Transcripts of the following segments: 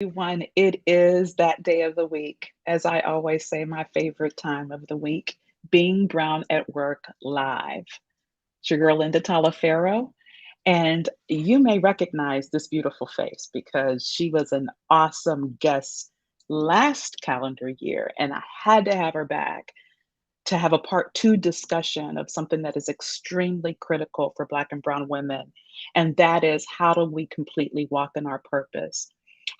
Everyone, it is that day of the week. As I always say, my favorite time of the week, being Brown at Work live. It's your girl, Linda Talaferro. And you may recognize this beautiful face because she was an awesome guest last calendar year, and I had to have her back to have a part two discussion of something that is extremely critical for Black and Brown women. And that is, how do we completely walk in our purpose?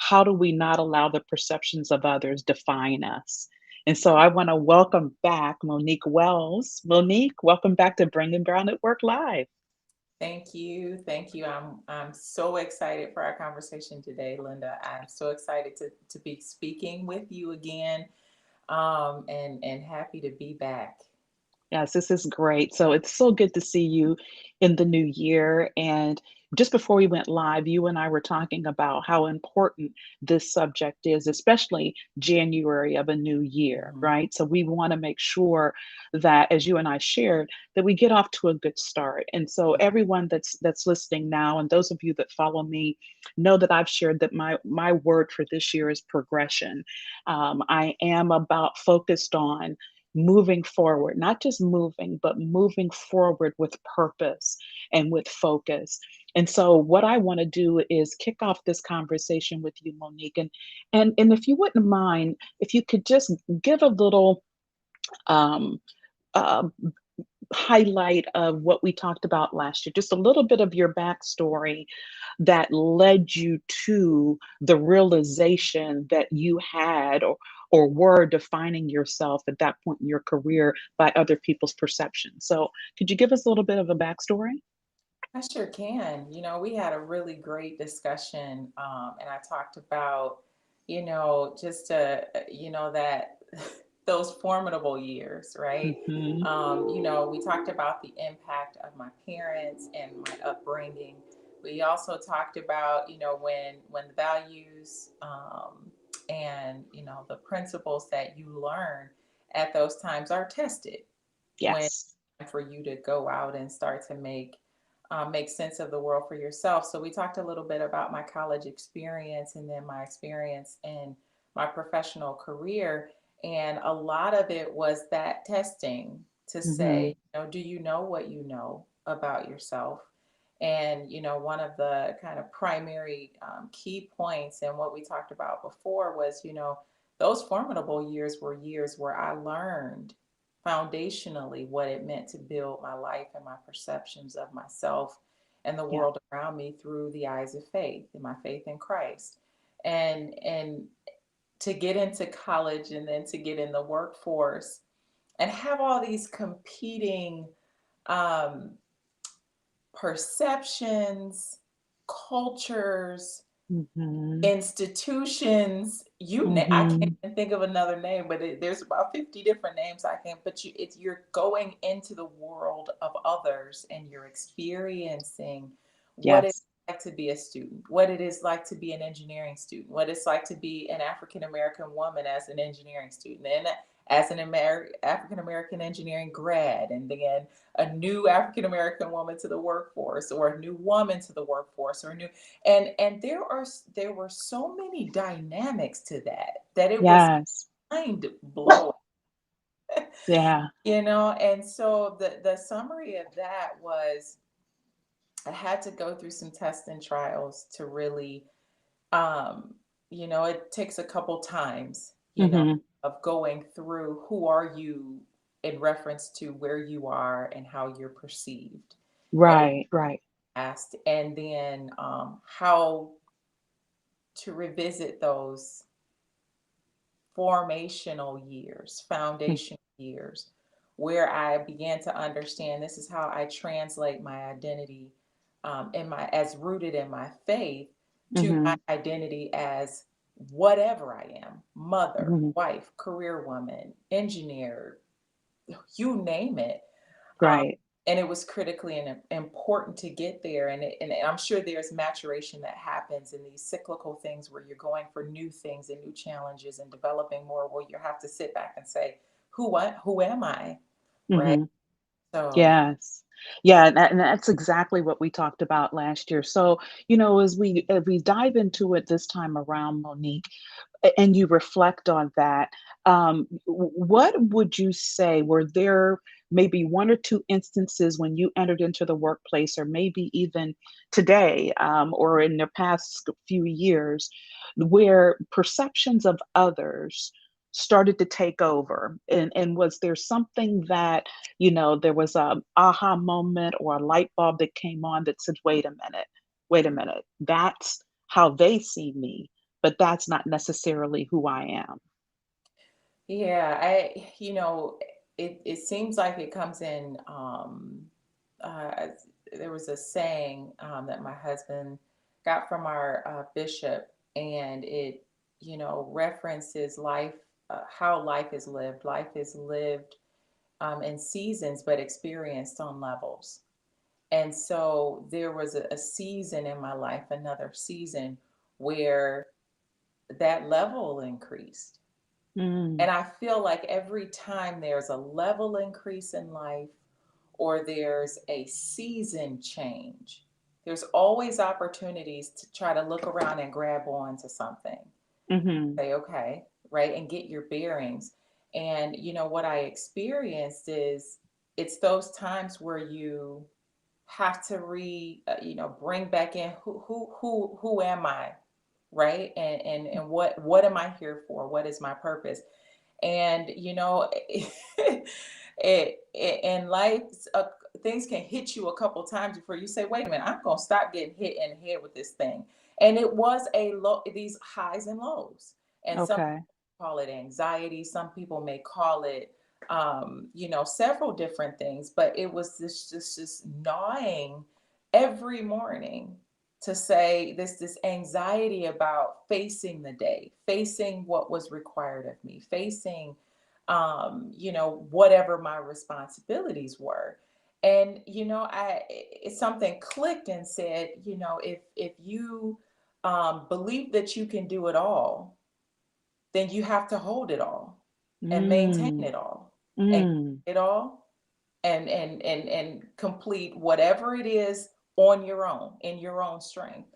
How do we not allow the perceptions of others define us? And so I want to welcome back Monique Wells. Monique, welcome back to Bringing Brown at Work Live. Thank you. Thank you. I'm so excited for our conversation today, Linda. I'm so excited to be speaking with you again. And happy to be back. Yes, this is great. So it's so good to see you in the new year. And just before we went live, you and I were talking about how important this subject is, especially January of a new year, Mhm. right? So we want to make sure that, as you and I shared, that we get off to a good start. And so everyone that's listening now, and those of you that follow me, know that I've shared that my word for this year is progression. I am about focused on moving forward, not just moving, but moving forward with purpose and with focus. And so what I want to do is kick off this conversation with you, Monique. And if you wouldn't mind, if you could just give a little um, uh, highlight of what we talked about last year, just a little bit of your backstory that led you to the realization that you had or were defining yourself at that point in your career by other people's perceptions. So, could you give us a little bit of a backstory? I sure can. We had a really great discussion, and I talked about, just that those formidable years, right? Hmm. We talked about the impact of my parents and my upbringing. We also talked about, when the values and the principles that you learn at those times are tested when Yes. for you to go out and start to make sense of the world for yourself. So we talked a little bit about my college experience and then my experience in my professional career. And a lot of it was that testing to Hmm. say, do you know what you know about yourself? And, one of the kind of primary key points and what we talked about before was, those formidable years were years where I learned foundationally what it meant to build my life and my perceptions of myself and the Yeah. world around me through the eyes of faith and my faith in Christ. And to get into college and then to get in the workforce and have all these competing um, perceptions, cultures, Hmm. institutions. I can't Hmm. even think of another name, but there's about 50 different names I can. But you're going into the world of others and you're experiencing what it's Yes. like to be a student, what it is like to be an engineering student, what it's like to be an African American woman as an engineering student, and as an African American engineering grad, and then a new African American woman to the workforce, or a new woman to the workforce, or a new and there were so many dynamics to that it was Yes. mind blowing. Yeah. And so the summary of that was I had to go through some tests and trials to really um it takes a couple times Hmm. of going through who are you in reference to where you are and how you're perceived and Right. Right. asked, and then how to revisit those formational years, foundational years, where I began to understand this is how I translate my identity in my as rooted in my faith to my Hmm. identity as whatever I am: mother, Hmm. wife, career woman, engineer, you name it. Um, Right. and it was critically and important to get there. And I'm sure there's maturation that happens in these cyclical things where you're going for new things and new challenges and developing more, where you have to sit back and say, who am I? Right. Hmm. So, Yes. Yeah, and that's exactly what we talked about last year. So, as we dive into it this time around, Monique, and you reflect on that, what would you say were there maybe one or two instances when you entered into the workplace, or maybe even today, or in the past few years, where perceptions of others started to take over? And was there something that, there was a aha moment or a light bulb that came on that said, wait a minute, that's how they see me, but that's not necessarily who I am. yeah, it seems like it comes in. Uh, there was a saying that my husband got from our bishop, and it, references life, how life is lived. Life is lived in seasons, but experienced on levels. And so there was a season in my life, another season, where that level increased. Mm, And I feel like every time there's a level increase in life or there's a season change, there's always opportunities to try to look around and grab on to something. mhm, Say, okay, right, and get your bearings. And what I experienced is it's those times where you have to bring back in who am I, right? And what am I here for? What is my purpose? And in life, things can hit you a couple times before you say, wait a minute, I'm gonna stop getting hit in the head with this thing. And it was a low, these highs and lows. And some okay. call it anxiety, some people may call it several different things, but it was this gnawing every morning to say this anxiety about facing the day, facing what was required of me, facing whatever my responsibilities were. And something clicked and said, if you believe that you can do it all, then you have to hold it all and maintain Mm, it all and mm, it all and complete whatever it is on your own in your own strength.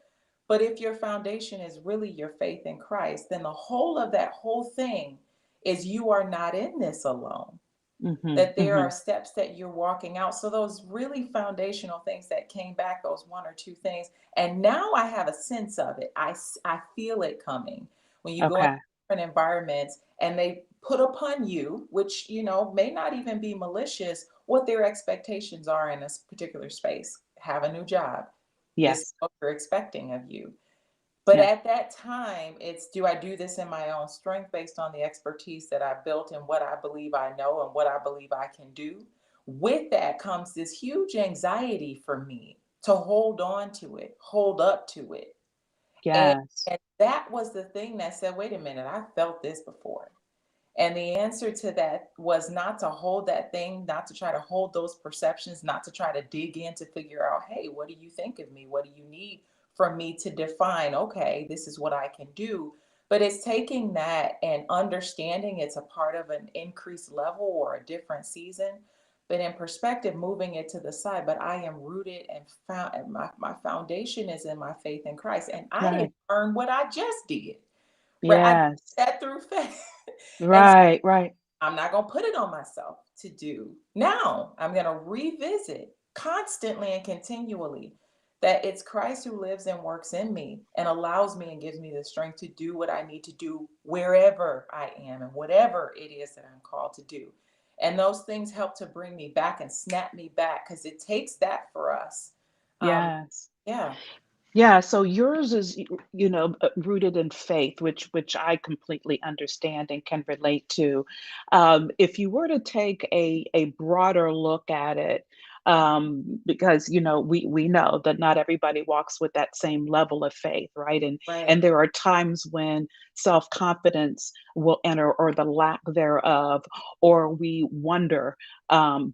But if your foundation is really your faith in Christ, then the whole of that whole thing is you are not in this alone, mhm, that there are mhm. steps that you're walking out. So those really foundational things that came back, those one or two things, and now I have a sense of it. I feel it coming when you go into Okay. different environments and they put upon you, which may not even be malicious, what their expectations are in this particular space. Have a new job. This is Yes. what they're expecting of you. But Yeah. at that time, it's, do I do this in my own strength based on the expertise that I built and what I believe I know and what I believe I can do? With that comes this huge anxiety for me to hold on to it, hold up to it. And, Yes. and that was the thing that said, wait a minute, I felt this before. And the answer to that was not to hold that thing, not to try to hold those perceptions, not to try to dig in to figure out, hey, what do you think of me? What do you need from me to define, okay, this is what I can do? But it's taking that and understanding it's a part of an increased level or a different season, but in perspective, moving it to the side. But I am rooted and found, and my foundation is in my faith in Christ. And I didn't Right. earn what I just did, right? I did Yes. that through faith. And Right, right. I'm not going to put it on myself to do. Now I'm going to revisit constantly and continually that it's Christ who lives and works in me and allows me and gives me the strength to do what I need to do wherever I am and whatever it is that I'm called to do. And those things help to bring me back and snap me back because it takes that for us. Um, Yes. yeah, Yeah, so yours is, rooted in faith, which I completely understand and can relate to. If you were to take a broader look at it, because we know that not everybody walks with that same level of faith, right? And right. there are times when self-confidence will enter, or the lack thereof, or we wonder,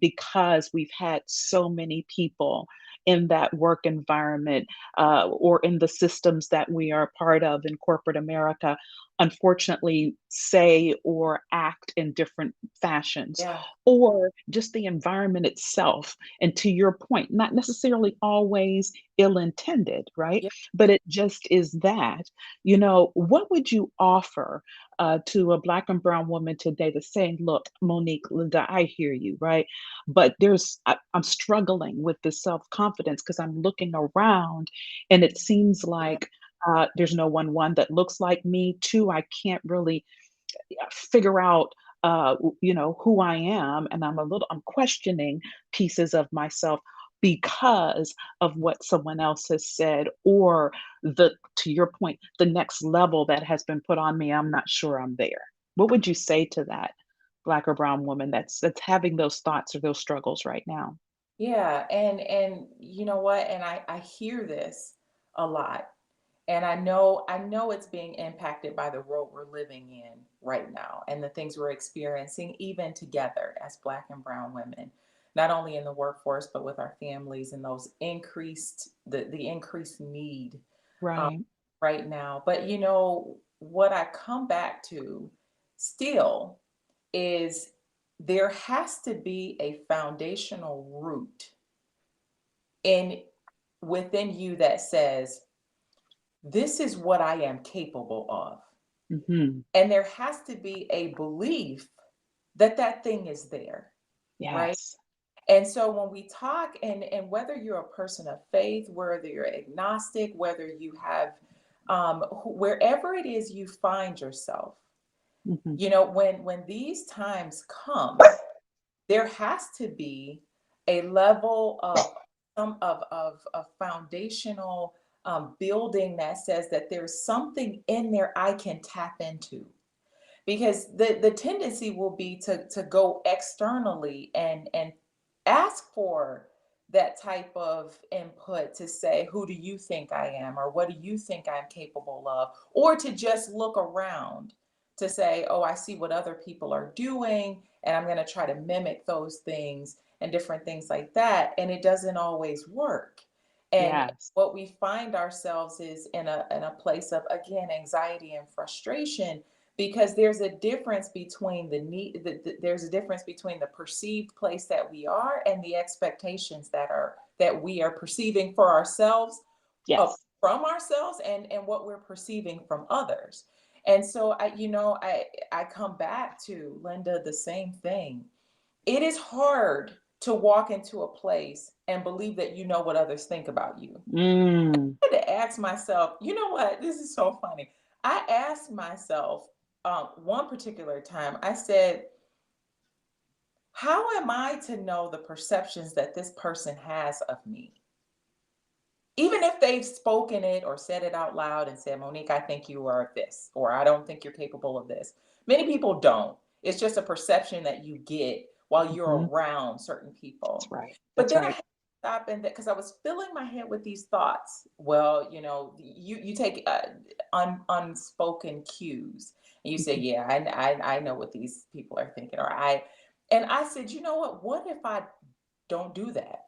because we've had so many people in that work environment, or in the systems that we are part of in corporate America, unfortunately say or act in different fashions, Yeah. or just the environment itself. And to your point, not necessarily always ill intended, right? Yeah. But it just is that. What would you offer to a Black and Brown woman today that's saying, look, Monique, Linda, I hear you, right? But I'm struggling with this self confidence because I'm looking around and it seems Yeah. like there's no one that looks like me. Two, I can't really figure out who I am, and I'm questioning pieces of myself because of what someone else has said, or the to your point, the next level that has been put on me. I'm not sure I'm there. What would you say to that Black or brown woman that's having those thoughts or those struggles right now? Yeah. And you know what? And I hear this a lot. And I know it's being impacted by the world we're living in right now and the things we're experiencing even together as Black and brown women, not only in the workforce but with our families and those increased the increased need um, Right. right now. But you know what I come back to still is there has to be a foundational root in within you that says this is what I am capable of. Hmm. And there has to be a belief that that thing is there, right? Yes. And so when we talk, and whether you're a person of faith, whether you're agnostic, whether you have, wherever it is you find yourself, Hmm. when these times come, there has to be a level of some of foundational building that says that there's something in there I can tap into, because the tendency will be to go externally and ask for that type of input to say, who do you think I am, or what do you think I'm capable of, or to just look around to say, oh, I see what other people are doing and I'm going to try to mimic those things and different things like that, and it doesn't always work. And Yes. what we find ourselves is in a place of, again, anxiety and frustration, because there's a difference between there's a difference between the perceived place that we are and the expectations that we are perceiving for ourselves, Yes. from ourselves, and what we're perceiving from others. And so I come back to, Linda, the same thing. It is hard to walk into a place and believe that you know what others think about you. Mm. I had to ask myself, you know what? This is so funny. I asked myself one particular time, I said, how am I to know the perceptions that this person has of me? Even if they've spoken it or said it out loud and said, Monique, I think you are this, or I don't think you're capable of this. Many people don't. It's just a perception that you get while you're Hmm. around certain That's people. right. But That's then I right. had to stop, and because I was filling my head with these thoughts. Well, you take unspoken cues, and you say, Mhm. yeah, I know what these people are thinking, or I said, you know what? What if I don't do that?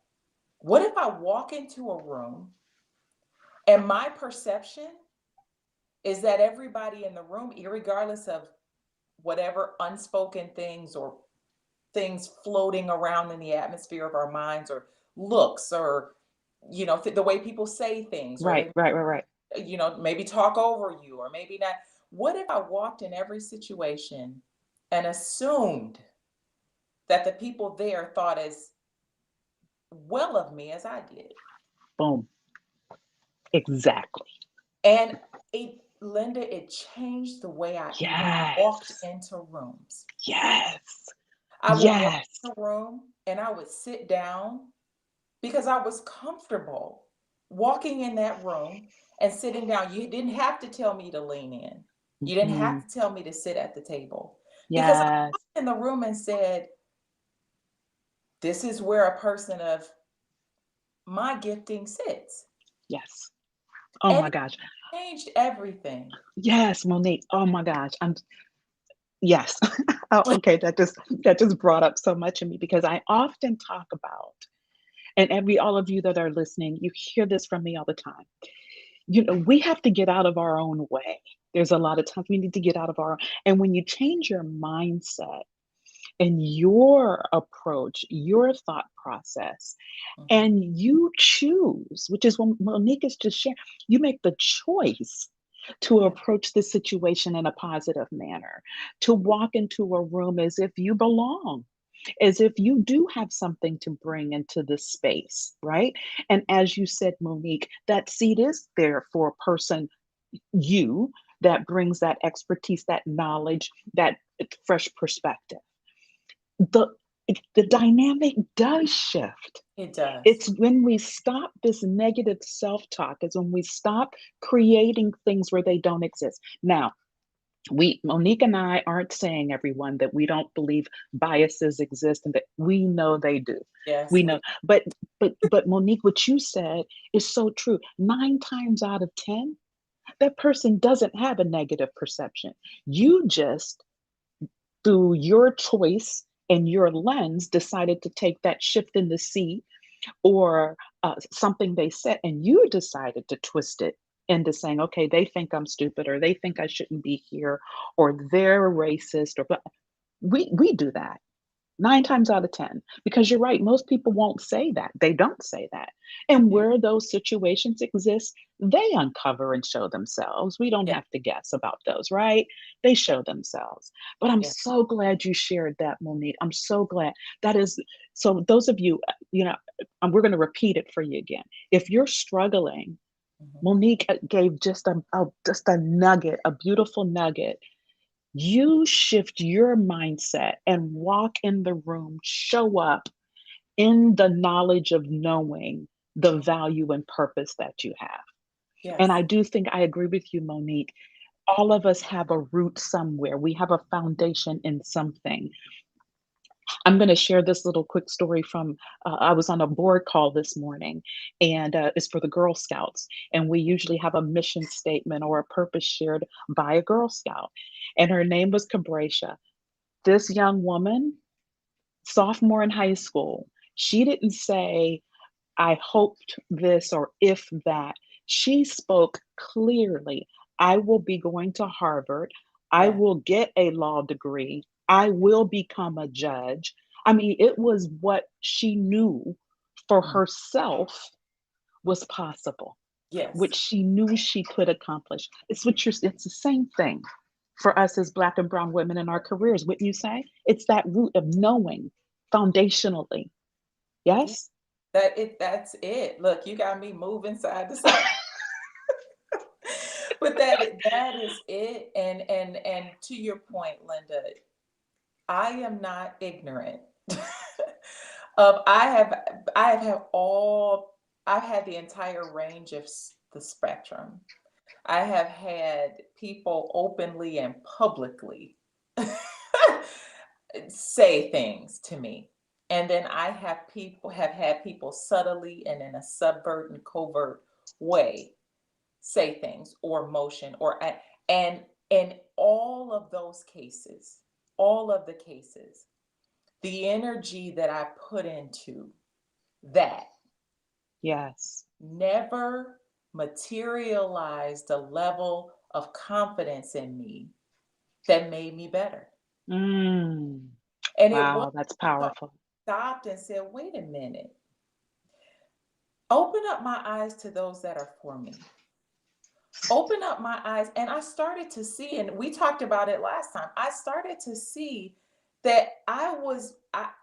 What if I walk into a room and my perception is that everybody in the room, regardless of whatever unspoken things or things floating around in the atmosphere of our minds, or looks, or the way people say things, or Right, they right, right, right. maybe talk over you, or maybe not. What if I walked in every situation and assumed that the people there thought as well of me as I did? Boom. Exactly. And Linda, it changed the way I even walked Yes. into rooms. Yes. I would walk Yes. in a room and I would sit down because I was comfortable walking in that room and sitting down. You didn't have to tell me to lean in. You didn't have Mhm. to tell me to sit at the table, because I Yes. walked in the room and said, this is where a person of my gifting sits. Yes. Oh And my it gosh. changed everything. Yes, Monique. Oh my gosh. Yes. Oh, okay, that just brought up so much in me because I often talk about, and every all of you that are listening, you hear this from me all the time. We have to get out of our own way. There's a lot of times we need to get out of our, and when you change your mindset and your approach, your thought process, Mhm. and you choose, which is what Monique is just sharing, you make the choice to Yeah. approach the situation in a positive manner, to walk into a room as if you belong, as if you do have something to bring into this space, right? And as you said, Monique, that seat is there for a person, you, that brings that expertise, that knowledge, that fresh perspective. The the dynamic does shift. It does. It's when we stop this negative self-talk, is when we stop creating things where they don't exist. Now, we Monique and I aren't saying, everyone, that we don't believe biases exist, and that we know they do. Yes, We we know, but Monique, what you said is so true. 9 times out of 10, that person doesn't have a negative perception. You just, through your choice and your lens, decided to take that shift in the sea, or something they said, and you decided to twist it into saying, okay, they think I'm stupid, or they think I shouldn't be here, or they're racist, or we do that 9 times out of 10, because you're right, most people won't say that. They don't say that. And yeah. where those situations exist, they uncover and show themselves. We don't Yeah. have to guess about those, right? They Yeah. show themselves. But I'm Yeah. so glad you shared that, Monique. I'm so glad. That is, so those of you, we're going to repeat it for you again. If you're struggling, Mhm. Monique gave just a nugget, a beautiful nugget. You shift your mindset and walk in the room, show up in the knowledge of knowing the value and purpose that you have. And I Yes. do think I agree with you, Monique. All of us have a root somewhere. We have a foundation in something. I'm going to share this little quick story from, I was on a board call this morning, and it's for the Girl Scouts. And we usually have a mission statement or a purpose shared by a Girl Scout. And her name was Cabracia. This young woman, sophomore in high school, she didn't say, I hoped this or if that. She spoke clearly. I will be going to Harvard. I Yeah. will get a law degree. I will become a judge. I mean, it was what she knew for Mm. herself was possible, which Yes. she knew she could accomplish. It's the same thing for us as Black and Brown women in our careers, wouldn't you say? It's that root of knowing foundationally. Yeah. Yes? That's it. Look, you got me moving side to side. But that is it. And to your point, Linda, I am not ignorant of I have had all I've had the entire range of the spectrum. I have had people openly and publicly say things to me. And then I have had people subtly and in a subvert and covert way say things or motion and in all of the cases, the energy that I put into that Yes. never materialized a level of confidence in me that made me better. Mm. And it was Wow, that's until I powerful. stopped and said, wait a minute, open up my eyes to those that are for me. Open up my eyes. And I started to see, and we talked about it last time, I started to see that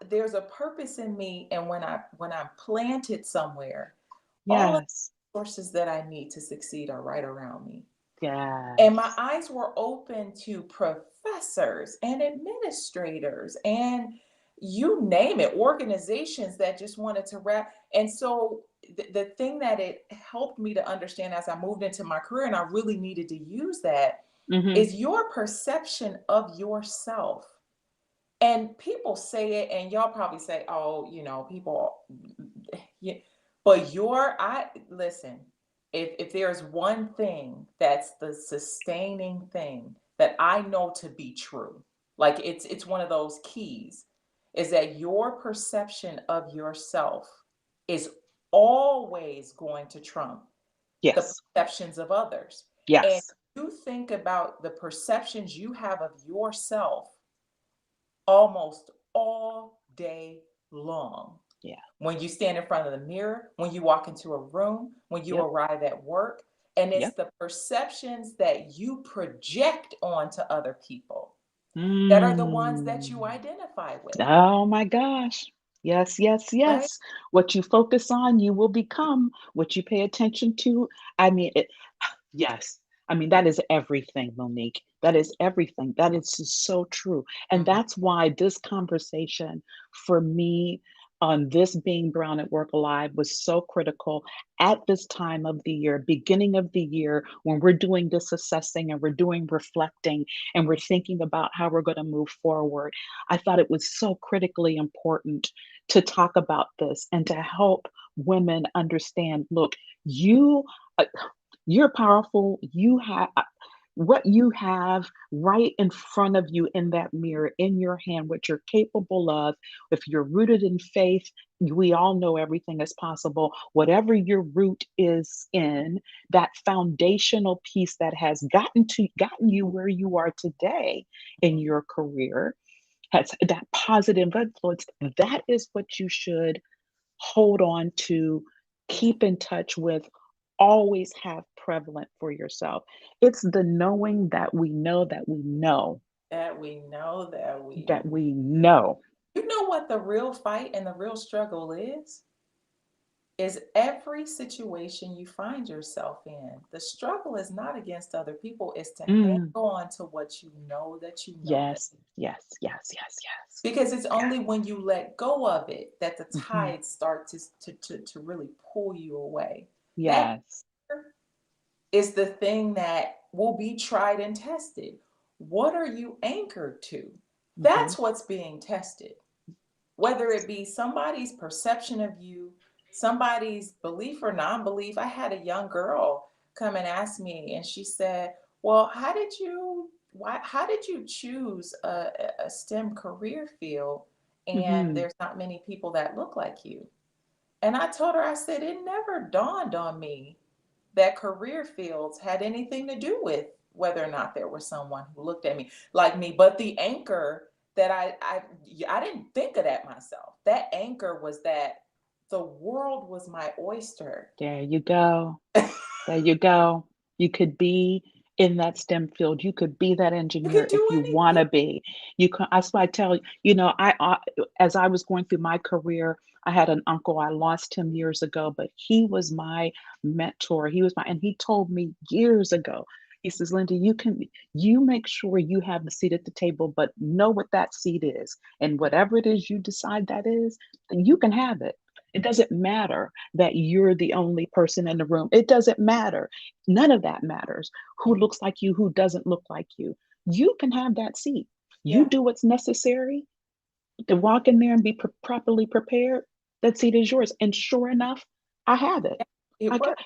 there's a purpose in me. And when I'm planted somewhere, all of Yes. the sources that I need to succeed are right around me. And my Yes. eyes were open to professors and administrators and you name it, organizations that just wanted to wrap. And so the thing that it helped me to understand as I moved into my career, and I really needed to use that, Mhm. is your perception of yourself. And people say it, and y'all probably say, oh, people, yeah. But I listen, if there's one thing that's the sustaining thing that I know to be true, like it's one of those keys, is that your perception of yourself is always going to trump. the Yes. perceptions of others. And Yes. you think about the perceptions you have of yourself almost all day long. Yeah. When you stand in front of the mirror, when you walk into a room, when you Yep. arrive at work, and it's Yep. the perceptions that you project onto other people that are the ones that you Mm. identify with, Oh my gosh. Yes, yes, right? yes. What you focus on, you will become. What you pay attention to, I mean, it, yes. I mean, that is everything, Monique. That is everything. That is just so true. And Mhm. that's why this conversation for me on this Being Brown at Work Alive was so critical at this time of the year, beginning of the year, when we're doing this assessing and we're doing reflecting and we're thinking about how we're going to move forward. I thought it was so critically important to talk about this and to help women understand, look, you uh, you're powerful. You have what you have right in front of you in that mirror, in your hand, what you're capable of. If you're rooted in faith, we all know everything is possible. Whatever your root is in, that foundational piece that has gotten you where you are today in your career, has that positive influence. That is what you should hold on to, Yeah. keep in touch with, always have prevalent for yourself. It's the knowing that we know that we know That we know, that we know. you know what the real fight and the real struggle is every situation you find yourself in. The struggle is not against other people, it's to hang Mm, on to what you know that. yes, yes, yes, yes, yes. Because it's Yeah. only when you let go of it that the Mhm. tides start to really pull you away. That Yes. is the thing that will be tried and tested. What are you anchored to? Mhm. That's what's being tested. Whether it Yes. be somebody's perception of you, somebody's belief or non belief. I had a young girl come and ask me, and she said, well, how did you choose a STEM career field and Mhm. there's not many people that look like you? And I told her, I said, it never dawned on me that career fields had anything to do with whether or not there was someone who looked at me like me. But the anchor that I didn't think of that myself. That anchor was that the world was my oyster. There you go. There you go. You could be in that STEM field. You could be that You could engineer if do you want anything. to be. You can. That's why I tell you. You know, as I was going through my career, I had an uncle. I lost him years ago, but he was my mentor. And he told me years ago. He says, Linda, you make sure you have the seat at the table, but know what that seat is, and whatever it is you decide that is, then you can have it. It doesn't matter that you're the only person in the room. It doesn't matter. None of that matters. Who Mhm. looks like you, who doesn't look like you. You can have that seat. You Yeah, do what's necessary to walk in there and be properly prepared. That seat is yours. And sure enough, I have it. it worked.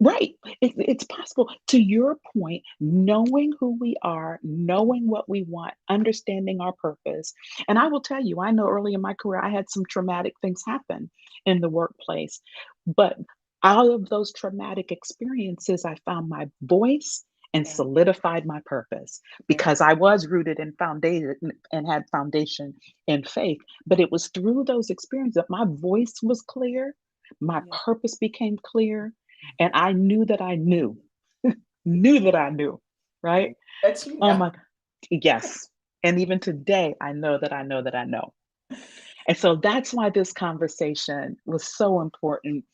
Right. It's possible. To your point, knowing who we are, knowing what we want, understanding our purpose. And I will tell you, I know early in my career, I had some traumatic things happen in the workplace. But out of those traumatic experiences, I found my voice and Yeah, solidified my purpose yeah, because I was rooted in foundation and had foundation in faith. But it was through those experiences that my voice was clear, my yeah. purpose became clear, and I knew that I knew that I knew, right? That you Oh know. my, yes. And even today, I know that I know that I know. And so that's why this conversation was so important.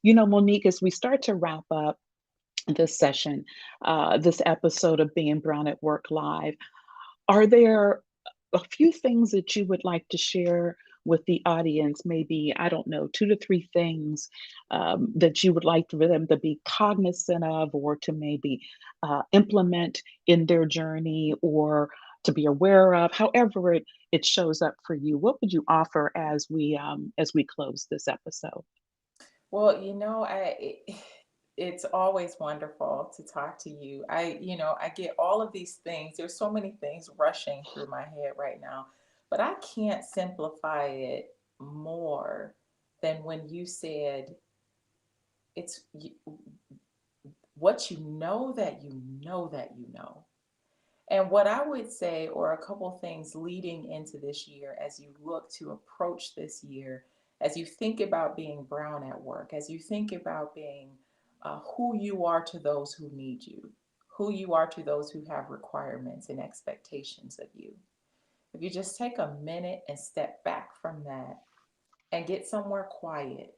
You know, Monique, as we start to wrap up this session, this episode of Being Brown at Work Live, are there a few things that you would like to share with the audience? Maybe, I don't know, two to three things that you would like for them to be cognizant of or to maybe implement in their journey or to be aware of, however it shows up for you. What would you offer as we close this episode? Well, it's always wonderful to talk to you. I get all of these things. There's so many things rushing through my head right now, but I can't simplify it more than when you said it's what you know that you know that you know. And what I would say, or a couple things leading into this year as you look to approach this year, as you think about being brown at work, as you think about being who you are to those who need you, who you are to those who have requirements and expectations of you. If you just take a minute and step back from that and get somewhere quiet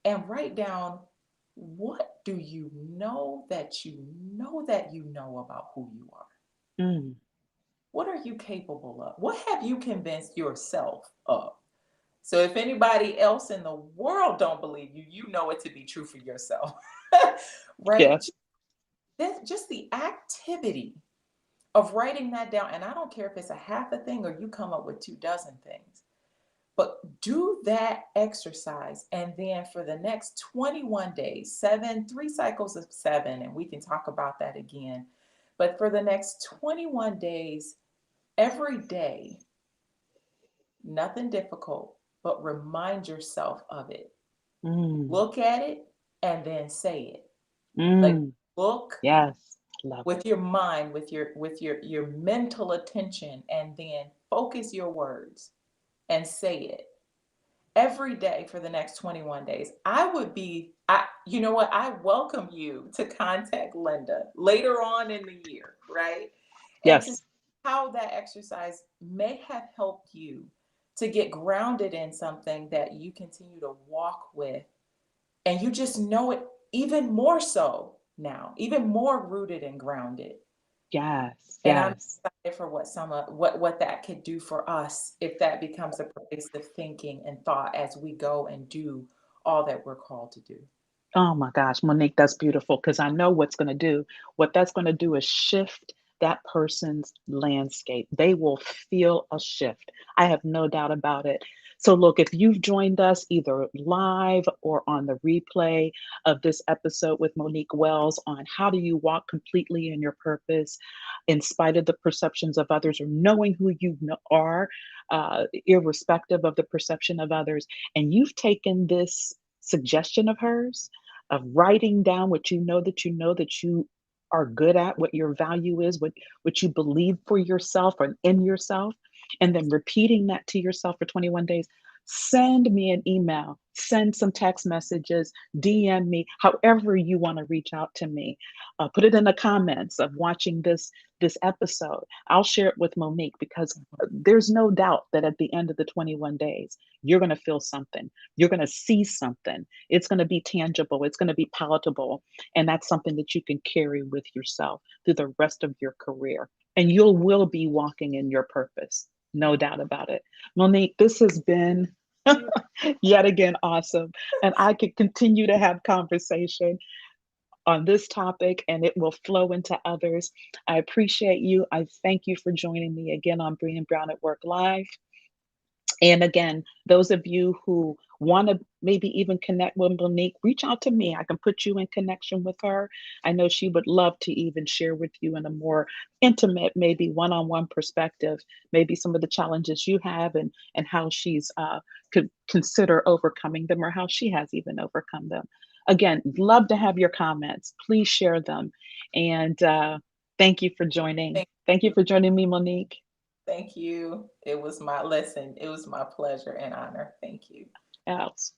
and write down, what do you know that you know that you know about who you are? Mm. What are you capable of? What have you convinced yourself of? So if anybody else in the world don't believe you, you know it to be true for yourself. Right? Yes. Just the activity of writing that down. And I don't care if it's a half a thing or you come up with 2 dozen things, but do that exercise. And then for the next 21 days, 3 cycles of 7, and we can talk about that again. But for the next 21 days, every day, nothing difficult, but remind yourself of it. Mm. Look at it and then say it. Like, Mm. look Yes. Love it. with your mind, with your mental attention, and then focus your words and say it every day for the next 21 days. I would be, you know what? I welcome you to contact Linda later on in the year, right? And to see Yes. how that exercise may have helped you to get grounded in something that you continue to walk with. And you just know it even more so now, even more rooted and grounded. Yes. And I'm Yes. excited for what that could do for us if that becomes a place of thinking and thought as we go and do all that we're called to do. Oh my gosh, Monique, that's beautiful because I know what's going to do. What that's going to do is shift that person's landscape. They will feel a shift. I have no doubt about it. So, look, if you've joined us either live or on the replay of this episode with Monique Wells on how do you walk completely in your purpose in spite of the perceptions of others or knowing who you are, irrespective of the perception of others, and you've taken this suggestion of hers of writing down what you know that you are good at, what your value is, what you believe for yourself or in yourself, and then repeating that to yourself for 21 days. Send me an email, send some text messages, DM me, however you want to reach out to me. Put it in the comments of watching this episode. I'll share it with Monique because there's no doubt that at the end of the 21 days, you're going to feel something. You're going to see something. It's going to be tangible. It's going to be palatable. And that's something that you can carry with yourself through the rest of your career. And you will be walking in your purpose. No doubt about it. Monique, this has been yet again awesome. And I could continue to have conversation on this topic and it will flow into others. I appreciate you. I thank you for joining me again on Being Brown at Work Live. And again, those of you who want to maybe even connect with Monique, reach out to me. I can put you in connection with her. I know she would love to even share with you in a more intimate, maybe one-on-one perspective, maybe some of the challenges you have and how she's could consider overcoming them or how she has even overcome them. Again, love to have your comments. Please share them. And thank you for joining. Thank Thank you you. for joining me, Monique. Thank you. It was my lesson. It was my pleasure and honor. Thank you. Else.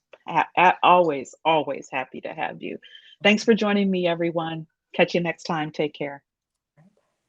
Always, always happy to have you. Thanks for joining me, everyone. Catch you next time. Take care.